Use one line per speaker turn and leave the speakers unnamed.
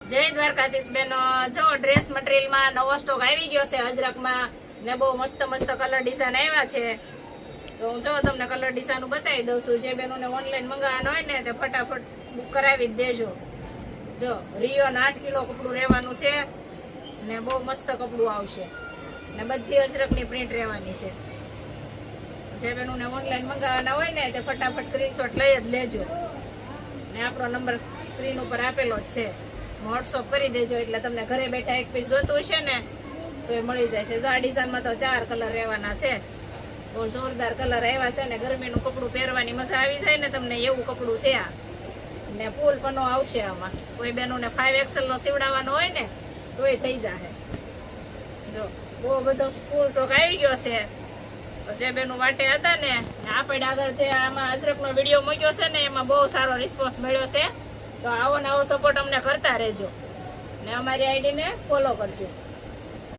જય દ્વારકાધીશ બેનો, જો ડ્રેસ મટીરિયલમાં નવો સ્ટોક આવી ગયો છે અજરકમાં ને બહુ મસ્ત મસ્ત કલર ડિઝાઇન આવ્યા છે. તો હું જો તમને કલર ડિઝાઇન બતાવી દઉં છું. જે બેનોને ઓનલાઈન મંગાવવાનો હોય ને તે ફટાફટ બુક કરાવી જ દેજો. જો રિયોન 8 કિલો કપડું રહેવાનું છે ને બહુ મસ્ત કપડું આવશે ને બધી અજરકની પ્રિન્ટ રહેવાની છે. જે બેનોને ઓનલાઈન મંગાવવાના હોય ને તે ફટાફટ સ્ક્રીનશોટ લઈ જ લેજો ને આપણો નંબર સ્ક્રીન ઉપર આપેલો જ છે. વોટ્સઅપ કરી દેજો એટલે તમને ઘરે બેઠા એક પીસ જોતું હશે ને તો એ મળી જાય છે. આ ડિઝાઇનમાં તો 4 કલર રહેવાના છે. બહુ જોરદાર કલર આવ્યા છે ને ગરમીનું કપડું પહેરવાની મજા આવી જાય ને તમને એવું કપડું છે આ. ને ફૂલ પનો આવશે આમાં. કોઈ બેનોને 5XL નો સીવડાવવાનો હોય ને તો એ થઈ જશે. જો બહુ બધો ફૂલ ટોક આવી ગયો છે. તો જે બેનું વાટે હતા ને આપણે આગળ જે આમાં અજરકનો વિડીયો મૂક્યો છે ને એમાં બહુ સારો રિસ્પોન્સ મળ્યો છે. તો આવો ને આવો સપોર્ટ અમને કરતા રહેજો ને અમારી આઈડીને ફોલો કરજો.